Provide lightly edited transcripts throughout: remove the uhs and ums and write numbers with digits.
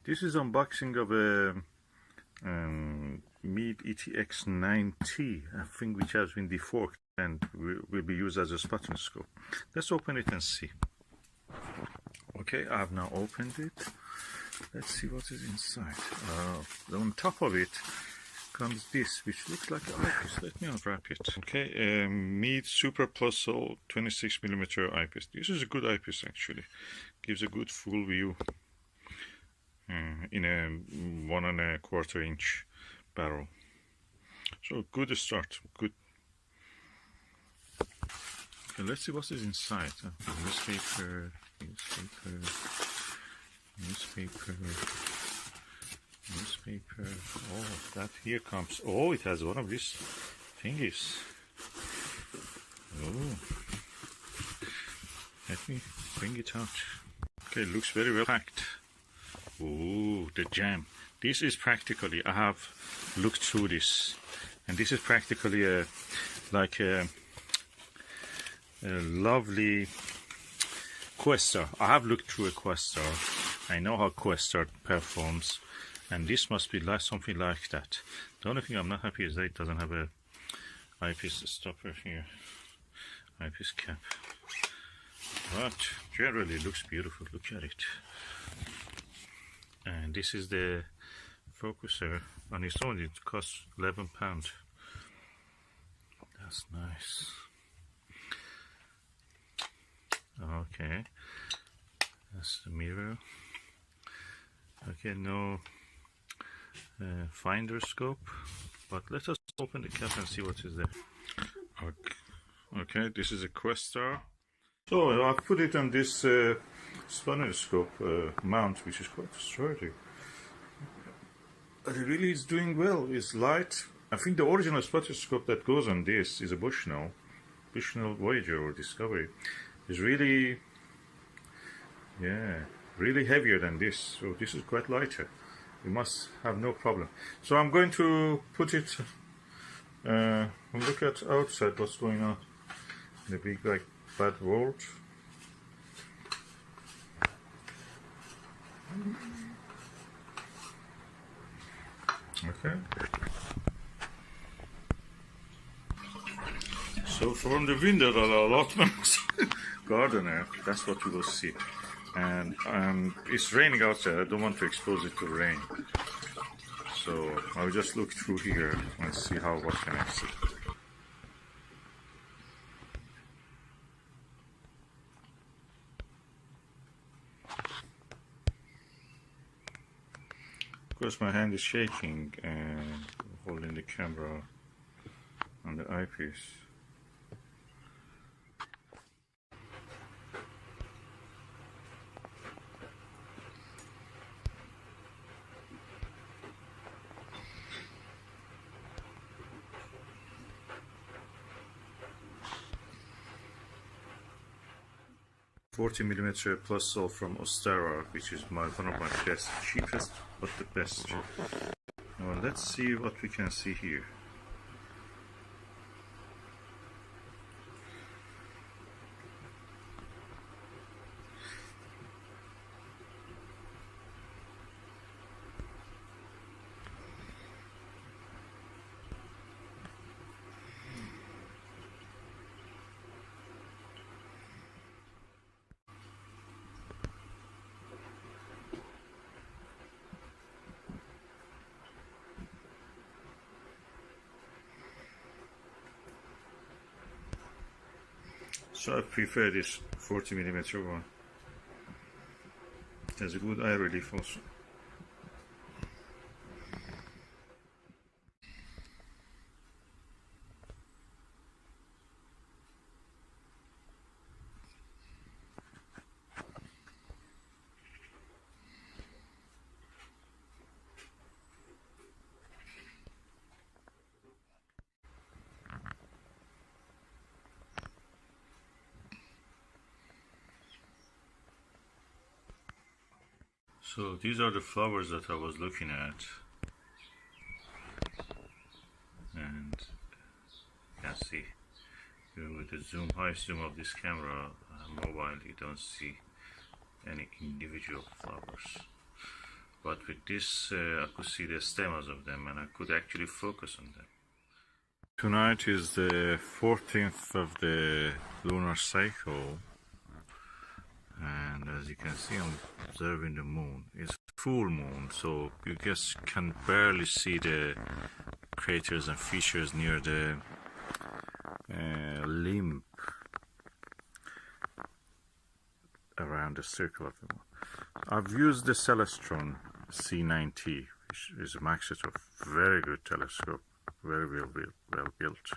This is unboxing of a Meade ETX90, I think, which has been deforked and will be used as a spotting scope. Let's open it and see. Okay, I have now opened it. Let's see what is inside. On top of it comes this, which looks like an eyepiece. Let me unwrap it. Okay, Meade Super Plus Sol 26mm eyepiece. This is a good eyepiece actually. Gives a good full view in a 1¼ inch barrel. So good start. Good. Okay, let's see what is inside. Newspaper. Oh, that here comes. Oh, it has one of these thingies. Oh, let me bring it out. Okay, it looks very well packed. Oh, the jam. This is practically, I have looked through this, and this is practically a lovely Questar. I have looked through a Questar. I know how Questar performs, and this must be like something like that. The only thing I'm not happy is that it doesn't have a eyepiece stopper here, eyepiece cap. But generally it looks beautiful. Look at it. And this is the focuser. On its own it costs £11. That's nice. Okay, that's the mirror. Okay, no finder scope, but let us open the cap and see what is there. Okay, this is a Questar. So I've put it on this spanner scope mount, which is quite sturdy. But it really is doing well. It's light. I think the original spotter scope that goes on this is a Bushnell Voyager or Discovery. It's really, really heavier than this. So this is quite lighter. You must have no problem. So I'm going to put it. Look at outside what's going on. The big bad world. Okay. So from the window allotment gardener, that's what you will see. And it's raining outside. I don't want to expose it to rain. So I'll just look through here and see what can I see. Of course, my hand is shaking and holding the camera on the eyepiece. $40mm plus Sol from Ostara, which is one of my best, cheapest but the best. Now let's see what we can see here. So I prefer this 40mm one. It has a good eye relief also. So these are the flowers that I was looking at, and you can see with the high zoom of this camera mobile, you don't see any individual flowers. But with this, I could see the stems of them, and I could actually focus on them. Tonight is the 14th of the lunar cycle, and as you can see, I'm observing the moon. It's full moon, so you just can barely see the craters and features near the limb around the circle of the moon. I've used the Celestron C90, which is a Maksutov, very good telescope, very well built.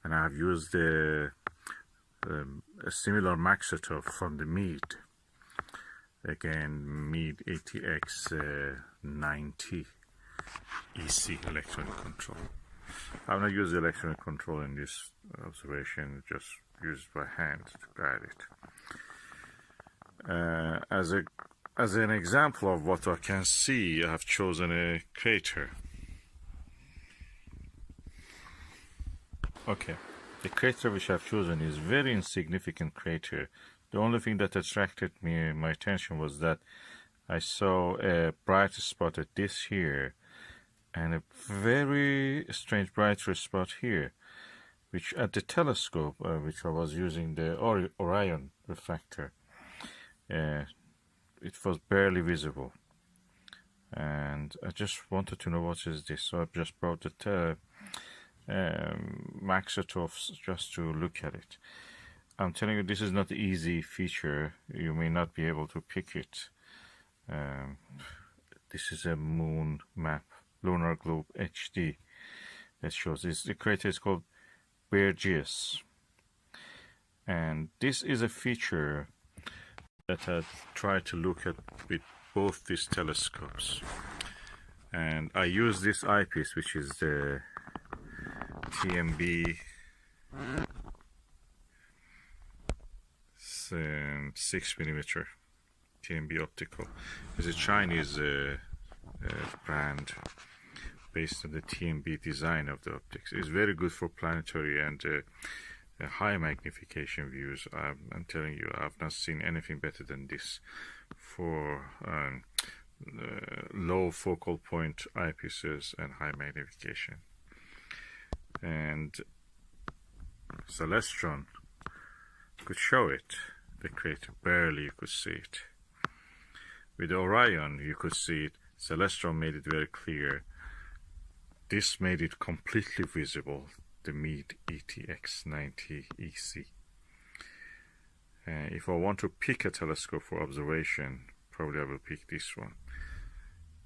And I've used a similar Maksutov from the Meade, again Meade ETX90 EC electronic control. I've not used the electronic control in this observation, just used by hand to guide it. As an example of what I can see, I have chosen a crater. Okay, the crater which I've chosen is very insignificant crater. The only thing that attracted my attention was that I saw a bright spot at this here, and a very strange brighter spot here, which at the telescope, which I was using the Orion refractor, it was barely visible, and I just wanted to know what is this. So I just brought the Maksutov just to look at it. I'm telling you, this is not an easy feature. You may not be able to pick it. This is a moon map, lunar globe HD, that shows this. The crater is called built-in, and this is a feature that I tried to look at with both these telescopes. And I use this eyepiece, which is the TMB 6mm TMB optical. It's a Chinese brand based on the TMB design of the optics. It's very good for planetary and high magnification views. I'm telling you, I've not seen anything better than this for low focal point eyepieces and high magnification. And Celestron could show it, the crater, barely you could see it. With Orion you could see it. Celestron made it very clear. This made it completely visible, the Meade ETX90 EC. If I want to pick a telescope for observation, probably I will pick this one.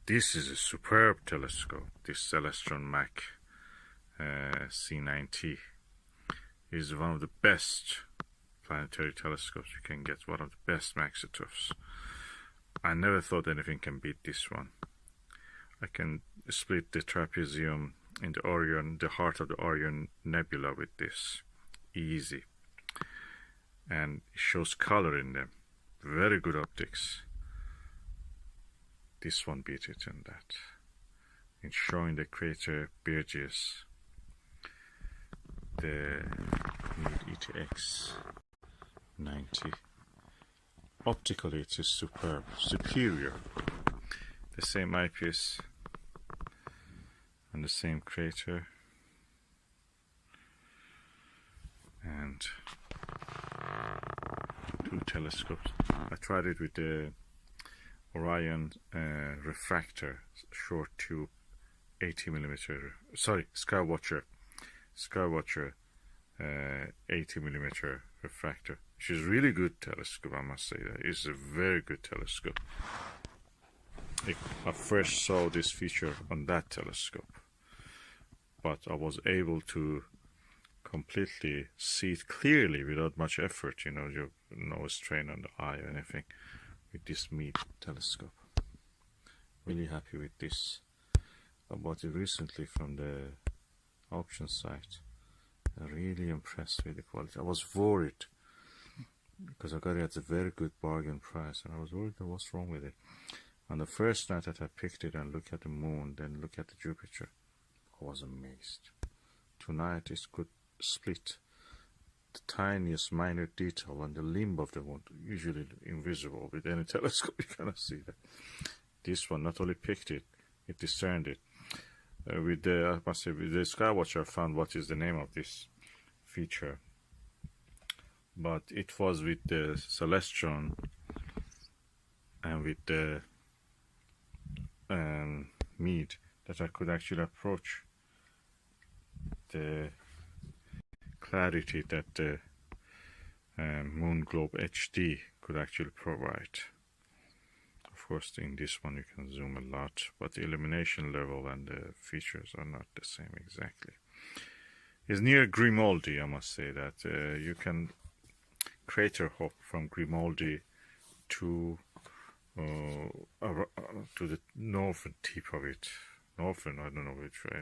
This is a superb telescope. This Celestron Mac C90 is one of the best planetary telescopes you can get, one of the best Maksutovs. I never thought anything can beat this one. I can split the trapezium in the Orion, the heart of the Orion Nebula with this, easy. And it shows color in them, very good optics. This one beat it in that, in showing the crater Burgess, the Meade ETX90. Optically it is superb, superior. The same eyepiece and the same crater, and two telescopes. I tried it with the Orion refractor, short tube, 80mm, sorry, Skywatcher 80mm refractor, which is really good telescope, I must say that. It's a very good telescope. I first saw this feature on that telescope, but I was able to completely see it clearly without much effort, you know, no strain on the eye or anything, with this Meade telescope. Really happy with this. I bought it recently from the auction site. I'm really impressed with the quality. I was worried because I got it at a very good bargain price, and I was worried what's wrong with it. On the first night that I picked it and looked at the moon, then look at the Jupiter, I was amazed. Tonight it could split the tiniest minor detail on the limb of the moon, usually invisible with any telescope. You cannot see that. this one not only picked it, it discerned it. With the, I must say, with the Skywatcher, I found what is the name of this feature, but it was with the Celestron and with the Meade that I could actually approach the clarity that the Moon Globe HD could actually provide. Of course, in this one you can zoom a lot, but the illumination level and the features are not the same exactly. It's near Grimaldi, I must say that. You can crater hop from Grimaldi to the northern tip of it. Northern, I don't know which way,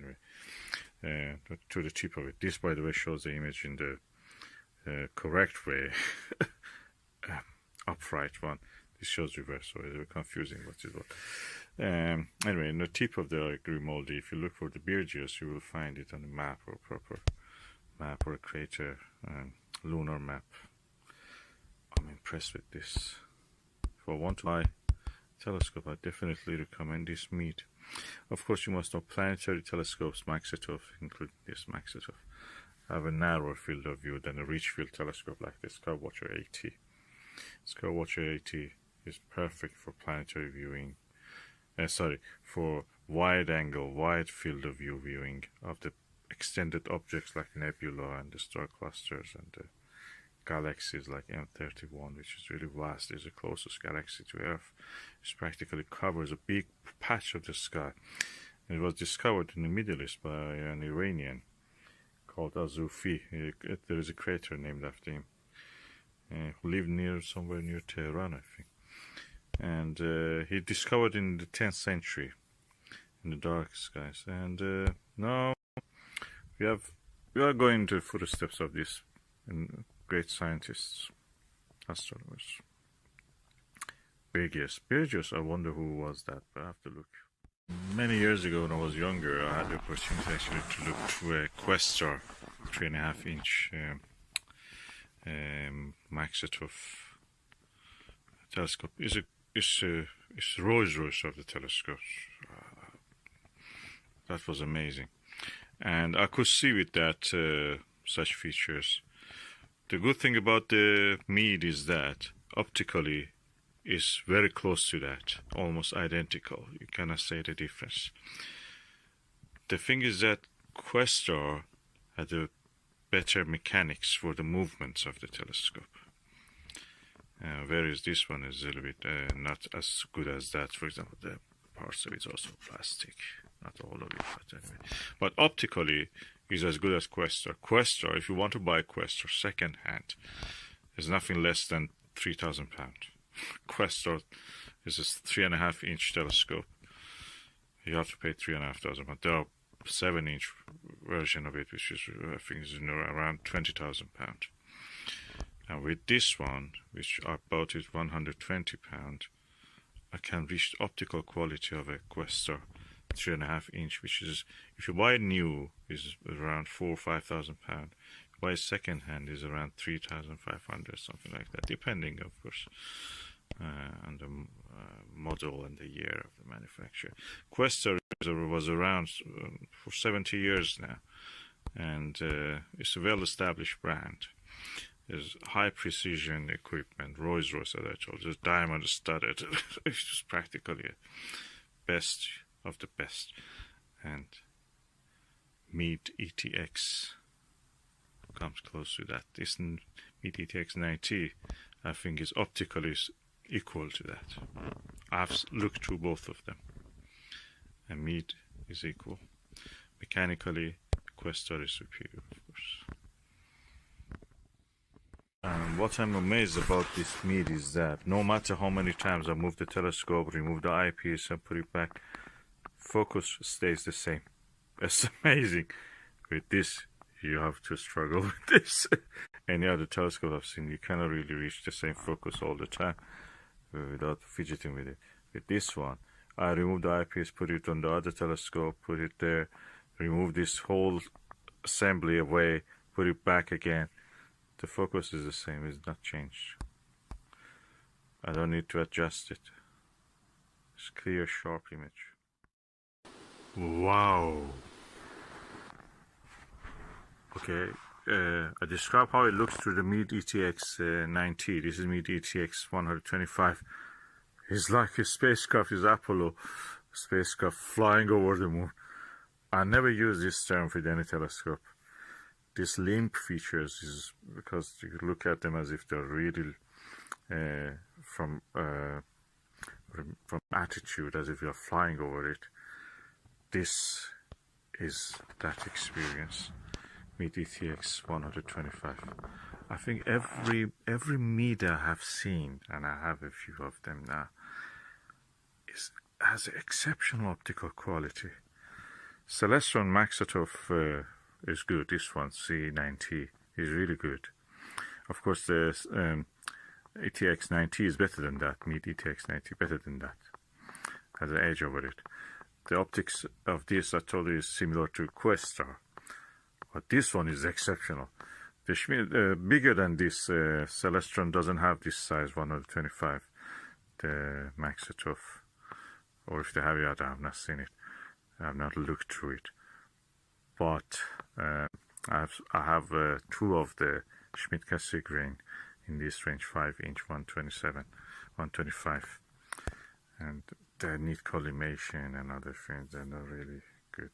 anyway. To the tip of it. This, by the way, shows the image in the correct way. Upright one. This shows reverse, so it's very confusing what is what. Anyway, in the tip of the Grimaldi, if you look for the Beargeous, you will find it on a map or proper map or a crater lunar map. I'm impressed with this. If I want to buy a telescope, I definitely recommend this Meade. Of course, you must know planetary telescopes, Maksutov, including this Maksutov, have a narrower field of view than a rich field telescope like the Skywatcher AT. Skywatcher AT is perfect for planetary viewing. For wide angle, wide field of view viewing of the extended objects like nebula and the star clusters and the galaxies like M31, which is really vast. It's the closest galaxy to Earth. It practically covers a big patch of the sky. It was discovered in the Middle East by an Iranian called Azufi. There is a crater named after him, who lived somewhere near Tehran, I think. And he discovered in the 10th century in the dark skies. And now we are going to the footsteps of these great scientists, astronomers. Beargeous, I wonder who was that, but I have to look. Many years ago when I was younger, I had the opportunity actually to look through a Questar 3.5-inch Maksutov telescope. It's Rolls-Royce of the telescopes. That was amazing. And I could see with that such features. The good thing about the Meade is that optically is very close to that, almost identical. You cannot say the difference. The thing is that Questar had a better mechanics for the movements of the telescope. Whereas this one is a little bit not as good as that. For example, the parts of it is also plastic. Not all of it, but anyway. But optically is as good as Questar. Questar, if you want to buy Questar second hand, is nothing less than £3,000. Questar is a 3.5-inch telescope. You have to pay £3,500. There are 7-inch version of it, which is I think is around £20,000. And with this one, which I bought it £120, I can reach the optical quality of a Questar 3.5-inch, which is, if you buy it new, is around £4,000 or £5,000. Buy second hand is around 3,500, something like that, depending, of course, on the model and the year of the manufacturer. Questar was around for 70 years now, and it's a well-established brand. There's high precision equipment, Rolls-Royce, as I told you, diamond studded. It's just practically a best of the best. And Meade ETX comes close to that. This Meade ETX90, I think, is optically equal to that. I've looked through both of them, and Meade is equal. Mechanically, Questar is superior, of course. And what I'm amazed about this Meade is that no matter how many times I move the telescope, remove the eyepiece and put it back, focus stays the same. It's amazing. With this, you have to struggle with this. Any other telescope I've seen, you cannot really reach the same focus all the time without fidgeting with it. With this one, I remove the eyepiece, put it on the other telescope, put it there, remove this whole assembly away, put it back again. The focus is the same, it's not changed. I don't need to adjust it. It's clear, sharp image. Wow. Okay, I describe how it looks through the Meade ETX90. This is Meade ETX125. It's like a spacecraft, is Apollo spacecraft flying over the moon. I never use this term with any telescope. These limp features is because you look at them as if they're really from attitude, as if you're flying over it. This is that experience. Meade ETX125. I think every Meade I have seen, and I have a few of them now, has exceptional optical quality. Celestron Maksutov is good. This one, C90, is really good. Of course, the ETX90 is better than that. Meade ETX90 better than that. Has an edge over it. The optics of this, I told you, is similar to Questar, but this one is exceptional. The bigger than this, Celestron doesn't have this size 125. The Maksutov, or if they have it, I have not seen it. I have not looked through it. But I have two of the Schmidt-Cassegrain in this range, 5-inch 127, 125, and they need collimation and other things. They're not really good.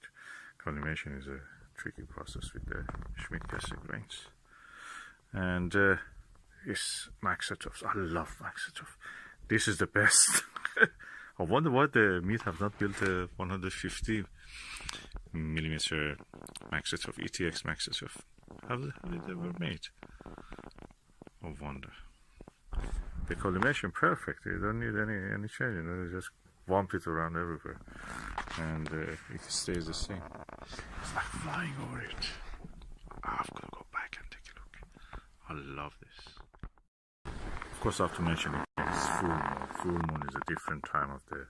Collimation is a tricky process with the Schmidt-Cassegrains. And it's Maksutovs. I love Maksutov. This is the best. I wonder why the Meade have not built a 150 millimeter Maksutov, ETX Maksutov. Have they ever made? I wonder. The collimation perfect. You don't need any change. You know, you just bump it around everywhere, and it stays the same. It's like flying over it. I've got to go back and take a look. I love this. Of course, I have to mention it. It's full moon. Full moon is a different time of the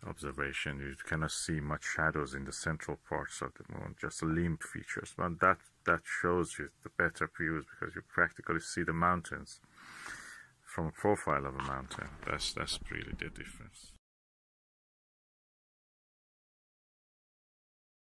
observation. You cannot see much shadows in the central parts of the moon, just limp features. But that shows you the better views because you practically see the mountains from a profile of a mountain. That's really the difference.